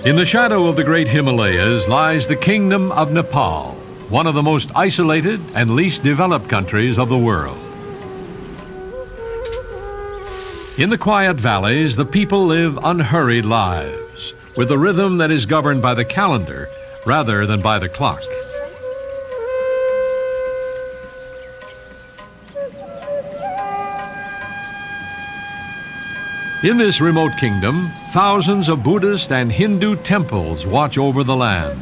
In the shadow of the great Himalayas lies the Kingdom of Nepal, one of the most isolated and least developed countries of the world. In the quiet valleys, the people live unhurried lives, with a rhythm that is governed by the calendar rather than by the clock. In this remote kingdom, thousands of Buddhist and Hindu temples watch over the land,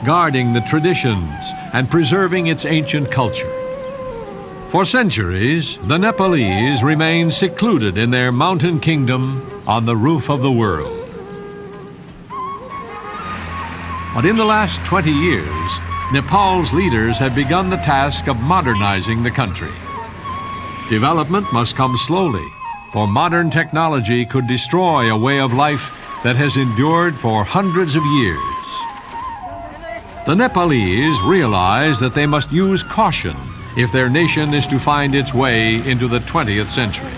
guarding the traditions and preserving its ancient culture. For centuries, the Nepalese remained secluded in their mountain kingdom on the roof of the world. But in the last 20 years, Nepal's leaders have begun the task of modernizing the country. Development must come slowly, for modern technology could destroy a way of life that has endured for hundreds of years. The Nepalese realize that they must use caution if their nation is to find its way into the 20th century.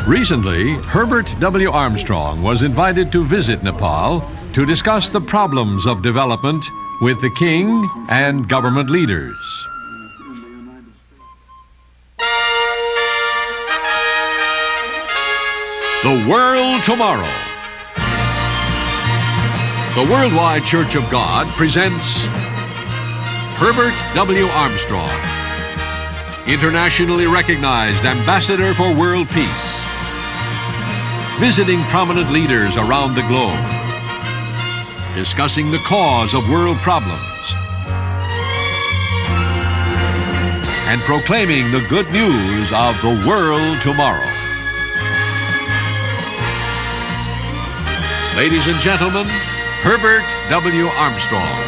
Recently, Herbert W. Armstrong was invited to visit Nepal to discuss the problems of development with the king and government leaders. The World Tomorrow. The Worldwide Church of God presents Herbert W. Armstrong, internationally recognized ambassador for world peace, visiting prominent leaders around the globe, discussing the cause of world problems, and proclaiming the good news of the world tomorrow. Ladies and gentlemen, Herbert W. Armstrong.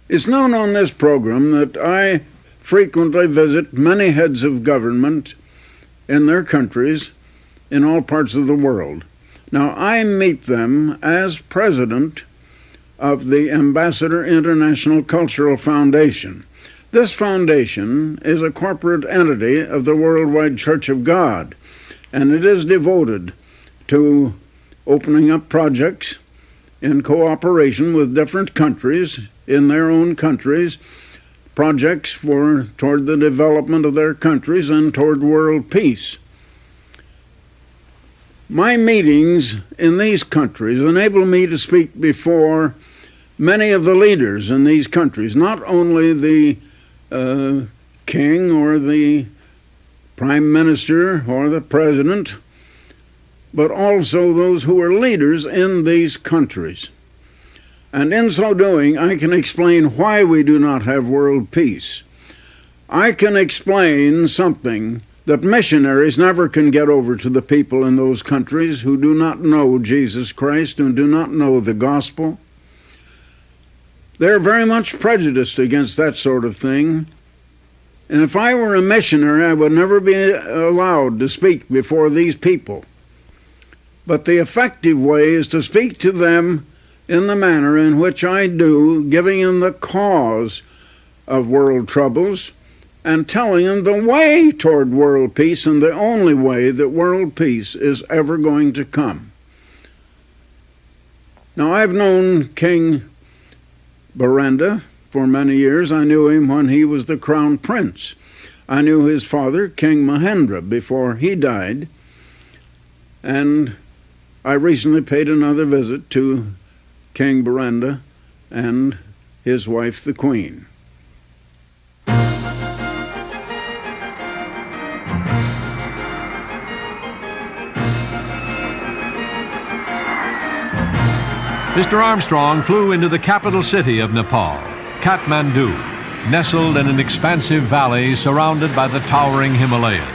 It's known on this program that I frequently visit many heads of government in their countries in all parts of the world. Now, I meet them as president of the Ambassador International Cultural Foundation. This foundation is a corporate entity of the Worldwide Church of God, and it is devoted to opening up projects in cooperation with different countries in their own countries, projects toward the development of their countries and toward world peace. My meetings in these countries enable me to speak before many of the leaders in these countries, not only the king or the prime minister or the president, but also those who are leaders in these countries. And in so doing, I can explain why we do not have world peace. I can explain something that missionaries never can get over to the people in those countries who do not know Jesus Christ and do not know the gospel. They're very much prejudiced against that sort of thing. And if I were a missionary, I would never be allowed to speak before these people. But the effective way is to speak to them in the manner in which I do, giving them the cause of world troubles and telling them the way toward world peace and the only way that world peace is ever going to come. Now, I've known King Birendra for many years. I knew him when he was the crown prince. I knew his father, King Mahendra, before he died. And I recently paid another visit to King Birendra and his wife, the Queen. Mr. Armstrong flew into the capital city of Nepal, Kathmandu, nestled in an expansive valley surrounded by the towering Himalayas.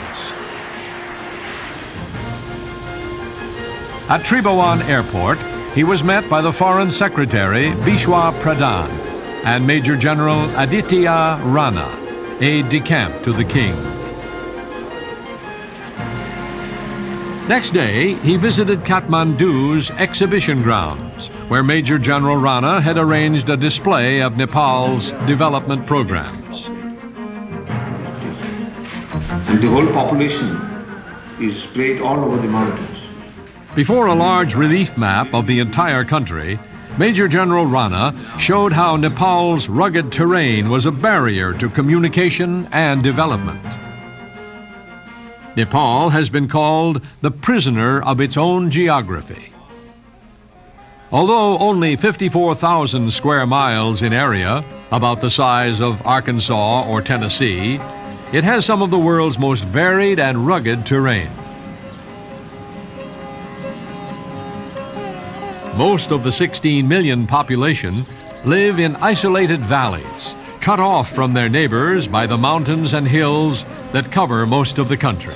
At Tribhuvan Airport, he was met by the Foreign Secretary Bishwa Pradhan and Major General Aditya Rana, aide-de-camp to the king. Next day, he visited Kathmandu's exhibition grounds, where Major General Rana had arranged a display of Nepal's development programs. And the whole population is spread all over the mountains. Before a large relief map of the entire country, Major General Rana showed how Nepal's rugged terrain was a barrier to communication and development. Nepal has been called the prisoner of its own geography. Although only 54,000 square miles in area, about the size of Arkansas or Tennessee, it has some of the world's most varied and rugged terrain. Most of the 16 million population live in isolated valleys, cut off from their neighbors by the mountains and hills that cover most of the country.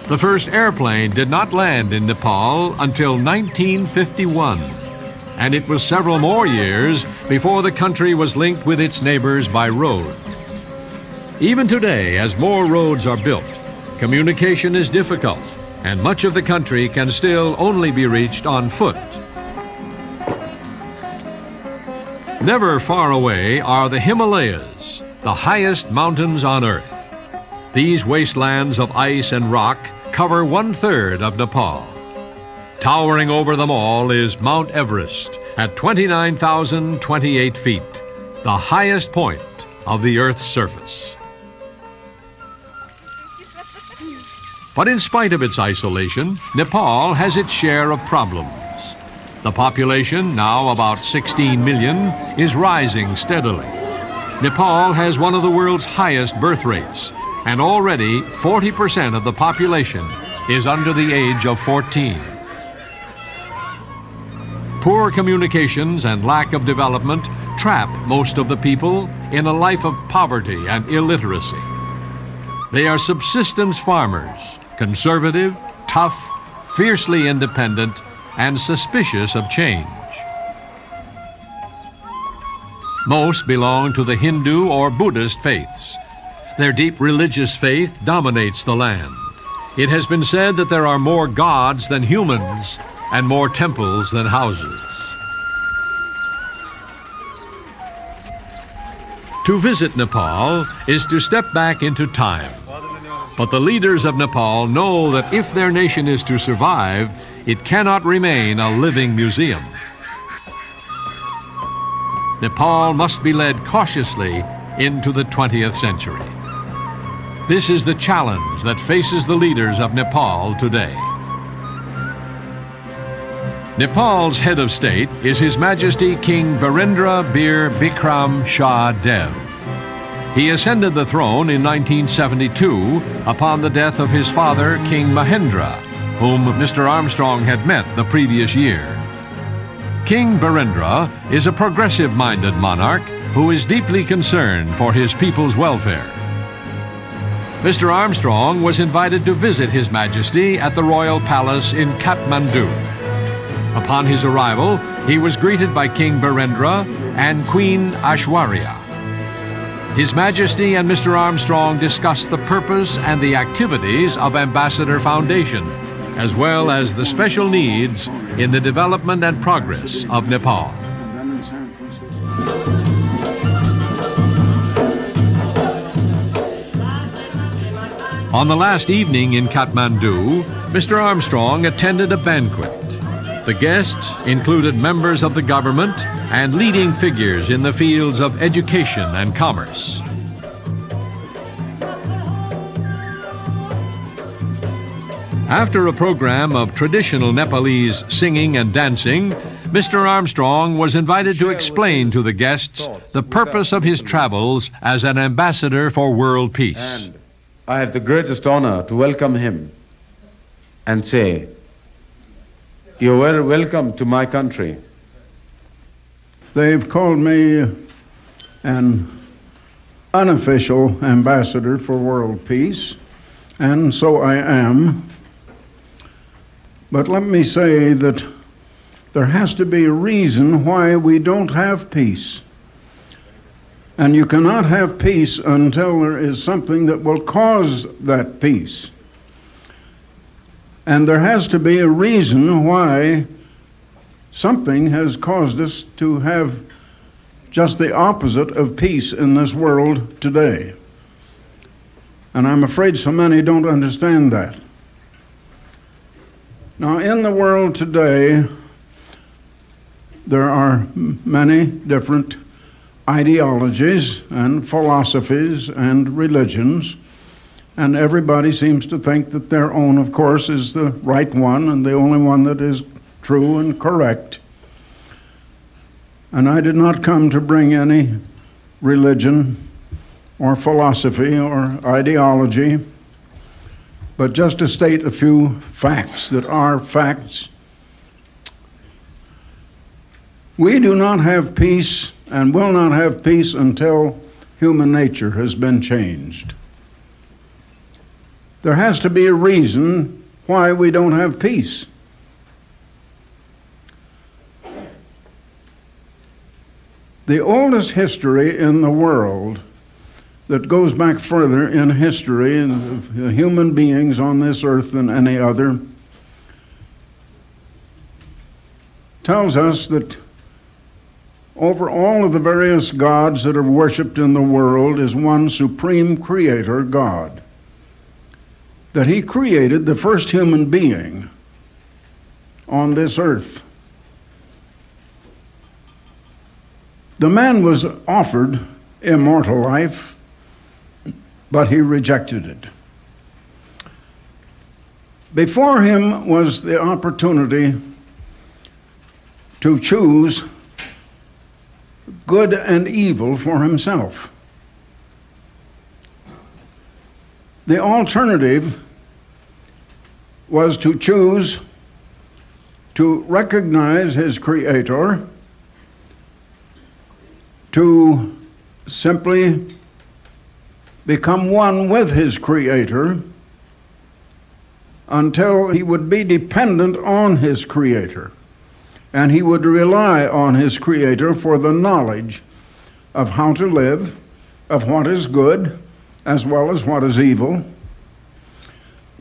The first airplane did not land in Nepal until 1951, and it was several more years before the country was linked with its neighbors by road. Even today, as more roads are built, communication is difficult, and much of the country can still only be reached on foot. Never far away are the Himalayas, the highest mountains on Earth. These wastelands of ice and rock cover 1/3 of Nepal. Towering over them all is Mount Everest at 29,028 feet, the highest point of the Earth's surface. But in spite of its isolation, Nepal has its share of problems. The population, now about 16 million, is rising steadily. Nepal has one of the world's highest birth rates, and already 40% of the population is under the age of 14. Poor communications and lack of development trap most of the people in a life of poverty and illiteracy. They are subsistence farmers, conservative, tough, fiercely independent, and suspicious of change. Most belong to the Hindu or Buddhist faiths. Their deep religious faith dominates the land. It has been said that there are more gods than humans and more temples than houses. To visit Nepal is to step back into time. But the leaders of Nepal know that if their nation is to survive, it cannot remain a living museum. Nepal must be led cautiously into the 20th century. This is the challenge that faces the leaders of Nepal today. Nepal's head of state is His Majesty King Birendra Bir Bikram Shah Dev. He ascended the throne in 1972 upon the death of his father, King Mahendra, whom Mr. Armstrong had met the previous year. King Birendra is a progressive-minded monarch who is deeply concerned for his people's welfare. Mr. Armstrong was invited to visit His Majesty at the Royal Palace in Kathmandu. Upon his arrival, he was greeted by King Birendra and Queen Aishwarya. His Majesty and Mr. Armstrong discussed the purpose and the activities of Ambassador Foundation, as well as the special needs in the development and progress of Nepal. On the last evening in Kathmandu, Mr. Armstrong attended a banquet. The guests included members of the government and leading figures in the fields of education and commerce. After a program of traditional Nepalese singing and dancing, Mr. Armstrong was invited to explain to the guests the purpose of his travels as an ambassador for world peace. And I have the greatest honor to welcome him and say, "You're very welcome to my country." They've called me an unofficial ambassador for world peace, and so I am. But let me say that there has to be a reason why we don't have peace. And you cannot have peace until there is something that will cause that peace. And there has to be a reason why something has caused us to have just the opposite of peace in this world today. And I'm afraid so many don't understand that. Now, in the world today, there are many different ideologies and philosophies and religions, and everybody seems to think that their own, of course, is the right one and the only one that is true and correct. And I did not come to bring any religion or philosophy or ideology, but just to state a few facts that are facts. We do not have peace and will not have peace until human nature has been changed. There has to be a reason why we don't have peace. The oldest history in the world that goes back further in history of human beings on this earth than any other tells us that over all of the various gods that are worshipped in the world is one supreme creator God. That he created the first human being on this earth. The man was offered immortal life, but he rejected it. Before him was the opportunity to choose good and evil for himself. The alternative was to choose to recognize his creator, to simply become one with his creator until he would be dependent on his creator, and he would rely on his creator for the knowledge of how to live, of what is good as well as what is evil.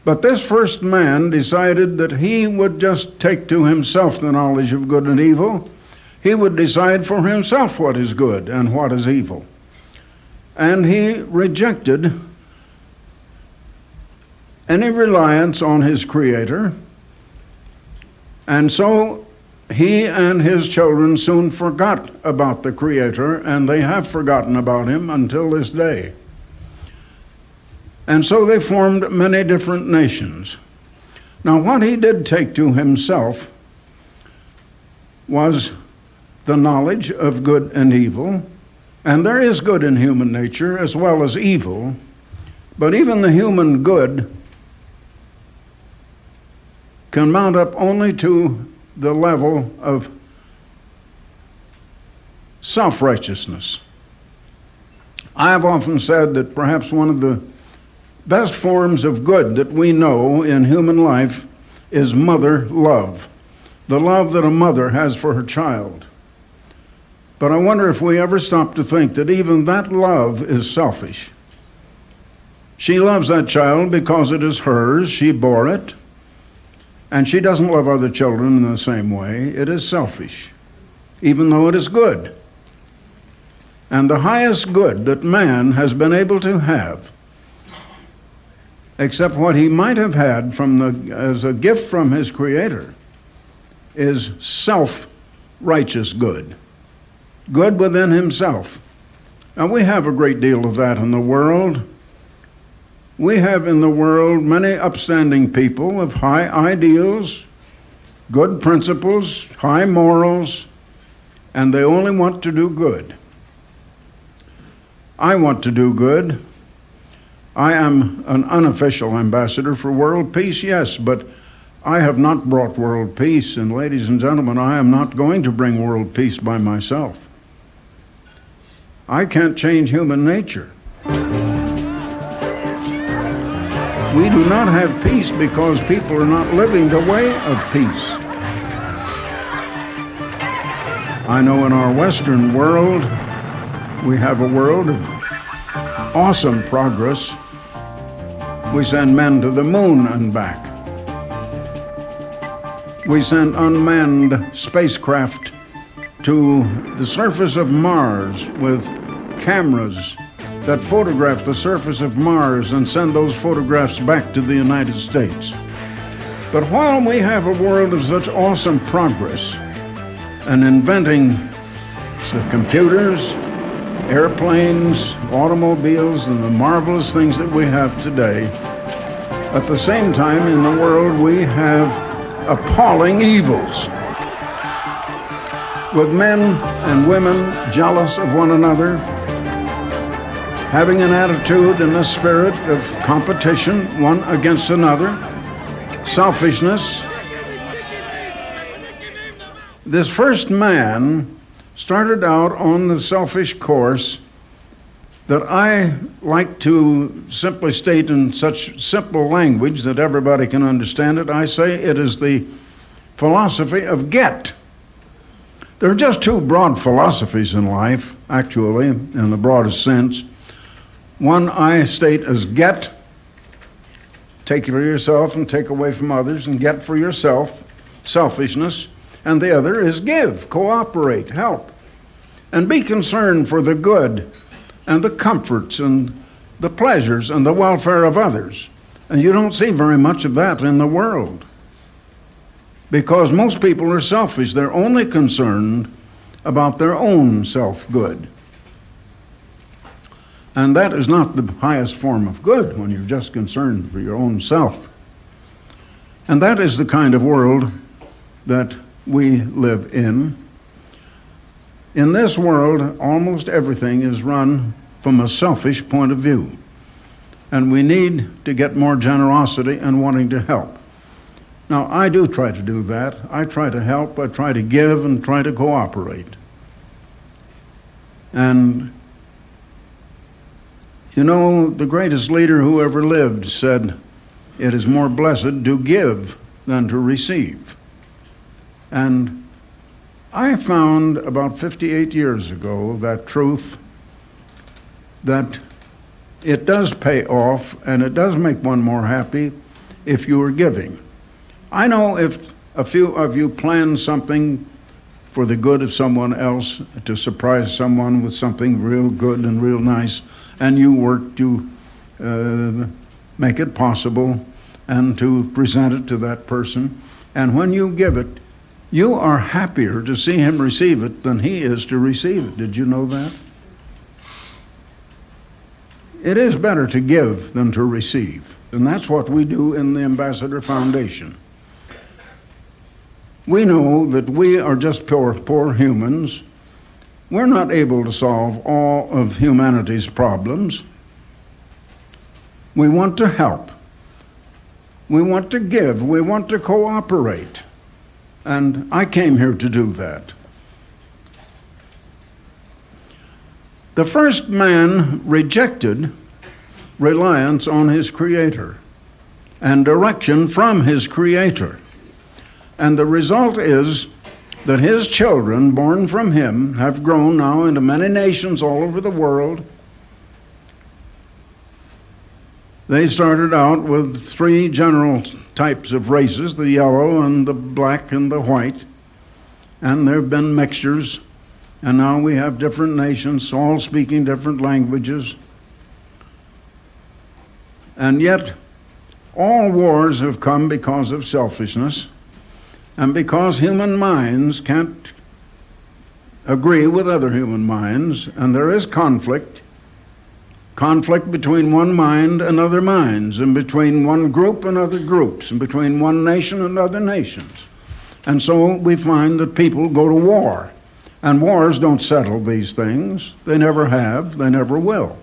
But this first man decided that he would just take to himself the knowledge of good and evil. He would decide for himself what is good and what is evil. And he rejected any reliance on his creator. And so he and his children soon forgot about the creator, and they have forgotten about him until this day. And so they formed many different nations. Now, what he did take to himself was the knowledge of good and evil, and there is good in human nature as well as evil, but even the human good can mount up only to the level of self-righteousness. I have often said that perhaps one of the best forms of good that we know in human life is mother love, the love that a mother has for her child. But I wonder if we ever stop to think that even that love is selfish. She loves that child because it is hers, she bore it, and she doesn't love other children in the same way. It is selfish, even though it is good. And the highest good that man has been able to have, except what he might have had as a gift from his Creator, is self-righteous good. Good within himself. Now, we have a great deal of that in the world. We have in the world many upstanding people of high ideals, good principles, high morals, and they only want to do good. I want to do good. I am an unofficial ambassador for world peace, yes, but I have not brought world peace, and ladies and gentlemen, I am not going to bring world peace by myself. I can't change human nature. We do not have peace because people are not living the way of peace. I know in our Western world, we have a world of awesome progress. We send men to the moon and back. We send unmanned spacecraft to the surface of Mars with cameras that photograph the surface of Mars and send those photographs back to the United States. But while we have a world of such awesome progress and inventing the computers, airplanes, automobiles, and the marvelous things that we have today, at the same time in the world we have appalling evils, with men and women jealous of one another, having an attitude and a spirit of competition one against another, selfishness. This first man started out on the selfish course that I like to simply state in such simple language that everybody can understand it. I say it is the philosophy of get. There are just two broad philosophies in life, actually, in the broadest sense. One I state as get, take for yourself and take away from others, and get for yourself, selfishness. And the other is give, cooperate, help, and be concerned for the good and the comforts and the pleasures and the welfare of others. And you don't see very much of that in the world, because most people are selfish. They're only concerned about their own self-good. And that is not the highest form of good, when you're just concerned for your own self. And that is the kind of world that we live in. In this world, almost everything is run from a selfish point of view. And we need to get more generosity and wanting to help. Now, I do try to do that. I try to help, I try to give, and try to cooperate. And you know, the greatest leader who ever lived said, "It is more blessed to give than to receive." And I found about 58 years ago that truth, that it does pay off and it does make one more happy if you are giving. I know if a few of you plan something for the good of someone else, to surprise someone with something real good and real nice, and you work to make it possible and to present it to that person, and when you give it, you are happier to see him receive it than he is to receive it. Did you know that? It is better to give than to receive, and that's what we do in the Ambassador Foundation. We know that we are just poor humans. We're not able to solve all of humanity's problems. We want to help. We want to give. We want to cooperate. And I came here to do that. The first man rejected reliance on his Creator and direction from his Creator. And the result is that his children, born from him, have grown now into many nations all over the world. They started out with three general types of races, the yellow and the black and the white. And there have been mixtures, and now we have different nations, all speaking different languages. And yet, all wars have come because of selfishness, and because human minds can't agree with other human minds, and there is conflict between one mind and other minds, and between one group and other groups, and between one nation and other nations. And so we find that people go to war, and wars don't settle these things. They never have, they never will.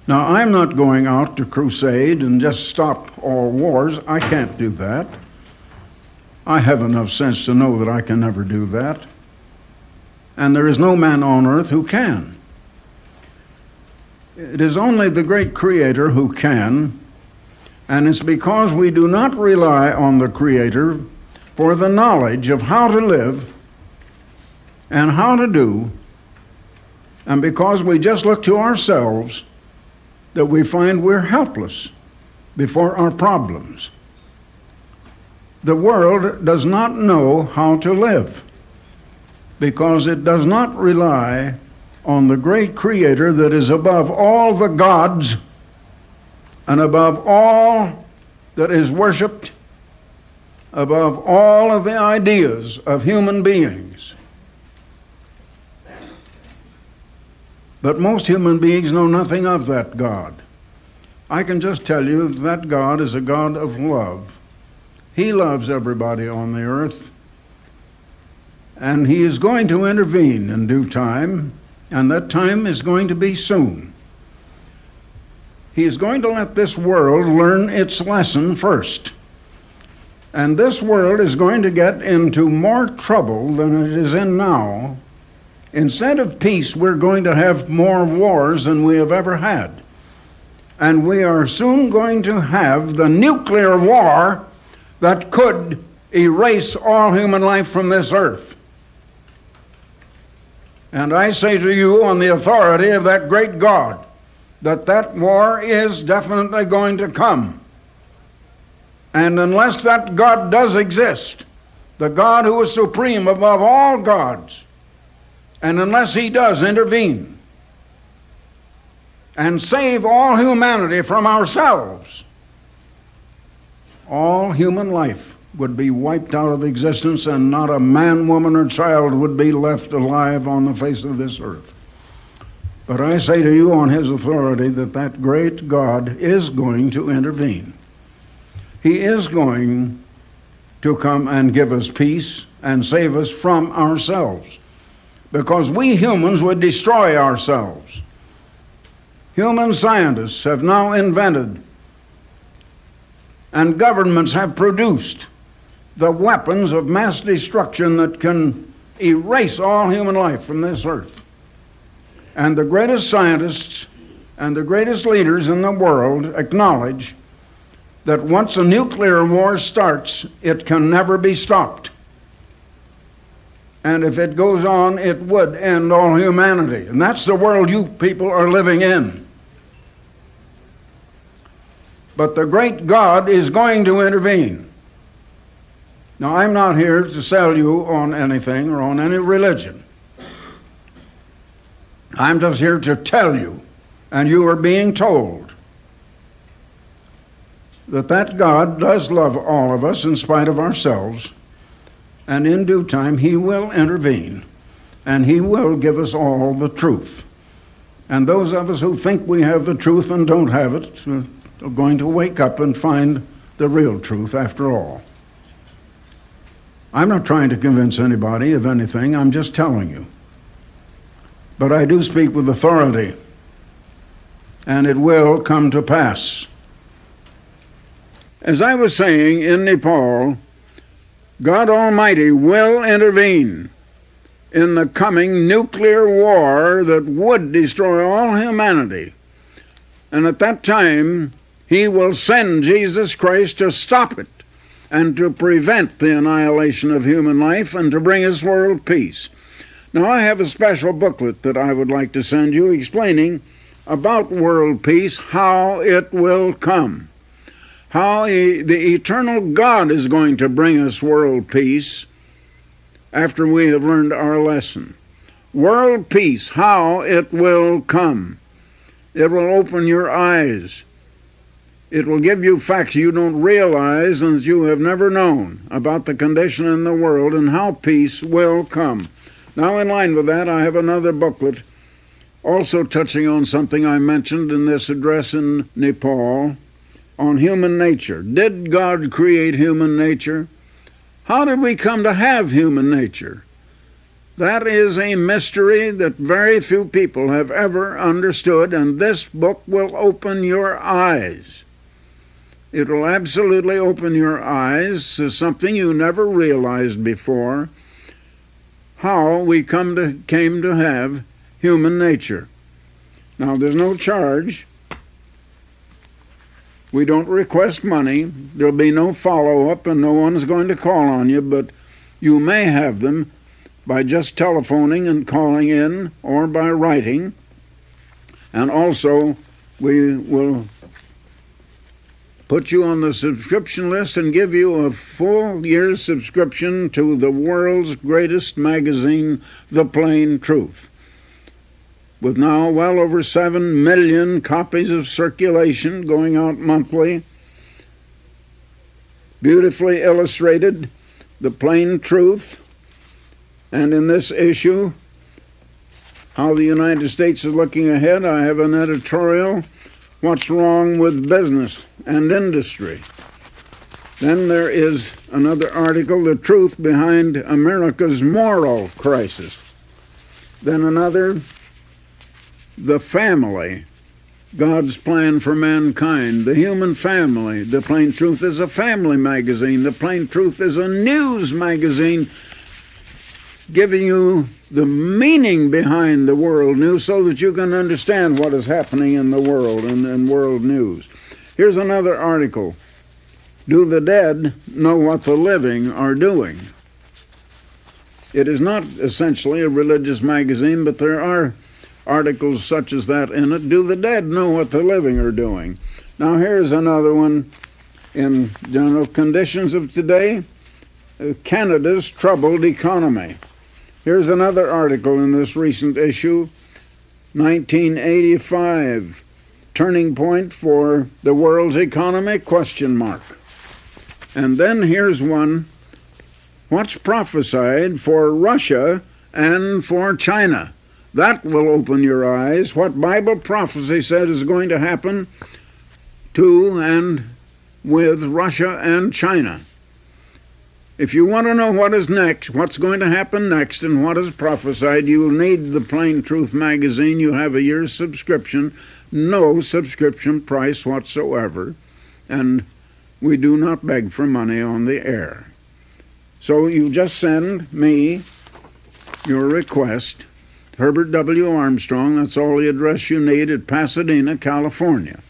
Now, I'm not going out to crusade and just stop all wars. I can't do that. I have enough sense to know that I can never do that. And there is no man on earth who can. It is only the great Creator who can, and it's because we do not rely on the Creator for the knowledge of how to live and how to do, and because we just look to ourselves, that we find we're helpless before our problems. The world does not know how to live because it does not rely on the great Creator that is above all the gods and above all that is worshipped above all of the ideas of human beings. But most human beings know nothing of that God. I can just tell you that God is a God of love. He loves everybody on the earth, and He is going to intervene in due time, and that time is going to be soon. He is going to let this world learn its lesson first. And this world is going to get into more trouble than it is in now. Instead of peace, we're going to have more wars than we have ever had. And we are soon going to have the nuclear war that could erase all human life from this earth. And I say to you, on the authority of that great God, that war is definitely going to come. And unless that God does exist, the God who is supreme above all gods, and unless He does intervene and save all humanity from ourselves, all human life would be wiped out of existence, and not a man, woman, or child would be left alive on the face of this earth. But I say to you on His authority that that great God is going to intervene. He is going to come and give us peace and save us from ourselves, because we humans would destroy ourselves. Human scientists have now invented, and governments have produced, the weapons of mass destruction that can erase all human life from this earth. And the greatest scientists and the greatest leaders in the world acknowledge that once a nuclear war starts, it can never be stopped. And if it goes on, it would end all humanity. And that's the world you people are living in. But the great God is going to intervene. Now, I'm not here to sell you on anything or on any religion. I'm just here to tell you, and you are being told, that God does love all of us in spite of ourselves, and in due time He will intervene, and He will give us all the truth. And those of us who think we have the truth and don't have it are going to wake up and find the real truth after all. I'm not trying to convince anybody of anything, I'm just telling you. But I do speak with authority, and it will come to pass. As I was saying, in Nepal, God Almighty will intervene in the coming nuclear war that would destroy all humanity. And at that time, He will send Jesus Christ to stop it and to prevent the annihilation of human life and to bring us world peace. Now, I have a special booklet that I would like to send you explaining about world peace, how it will come, how the eternal God is going to bring us world peace after we have learned our lesson. World peace, how it will come. It will open your eyes. It will give you facts you don't realize and that you have never known about the condition in the world and how peace will come. Now, in line with that, I have another booklet also touching on something I mentioned in this address in Nepal, on human nature. Did God create human nature? How did we come to have human nature? That is a mystery that very few people have ever understood, and this book will open your eyes. It will absolutely open your eyes to something you never realized before, how we came to have human nature. Now, there's no charge. We don't request money. There'll be no follow-up, and no one's going to call on you, but you may have them by just telephoning and calling in or by writing. And also, we will put you on the subscription list and give you a full year's subscription to the world's greatest magazine, The Plain Truth, with now well over 7 million copies of circulation going out monthly. beautifully illustrated the plain truth, and in this issue, how the United States is looking ahead, I have an editorial, What's Wrong with Business and Industry. Then there is another article, The Truth Behind America's Moral Crisis. Then another, The Family, God's Plan for Mankind, the human family. The Plain Truth is a family magazine. The Plain Truth is a news magazine giving you the meaning behind the world news so that you can understand what is happening in the world and world news. Here's another article. Do the dead know what the living are doing? It is not essentially a religious magazine, but there are articles such as that in it. Do the dead know what the living are doing? Now here's another one in general conditions of today, Canada's troubled economy. Here's another article in this recent issue, 1985, turning point for the world's economy, ? And then here's one, what's prophesied for Russia and for China? That will open your eyes. What Bible prophecy said is going to happen to and with Russia and China. If you want to know what is next, what's going to happen next, and what is prophesied, you will need the Plain Truth magazine. You have a year's subscription, no subscription price whatsoever, and we do not beg for money on the air. So you just send me your request, Herbert W. Armstrong, that's all the address you need, at Pasadena, California.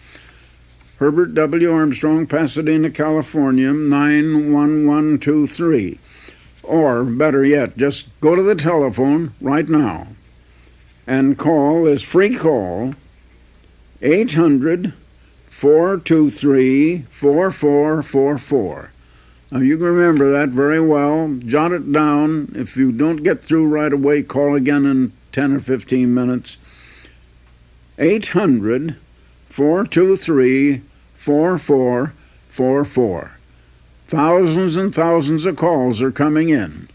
Herbert W. Armstrong, Pasadena, California, 91123. Or, better yet, just go to the telephone right now and call this free call, 800-423-4444. Now, you can remember that very well. Jot it down. If you don't get through right away, call again in 10 or 15 minutes. 800-423-4444. Thousands and thousands of calls are coming in.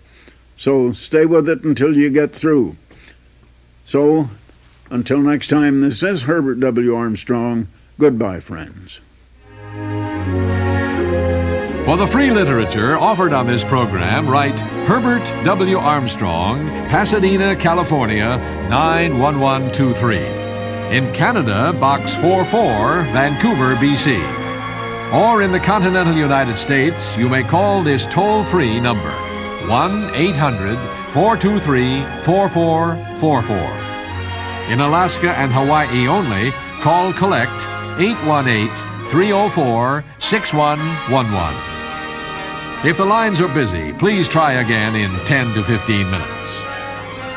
So stay with it until you get through. So, until next time, this is Herbert W. Armstrong. Goodbye, friends. For the free literature offered on this program, write Herbert W. Armstrong, Pasadena, California, 91123. In Canada, Box 44, Vancouver, BC. Or in the continental United States, you may call this toll-free number, 1-800-423-4444. In Alaska and Hawaii only, call Collect 818-304-6111. If the lines are busy, please try again in 10 to 15 minutes.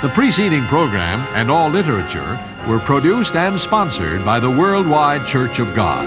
The preceding program and all literature were produced and sponsored by the Worldwide Church of God.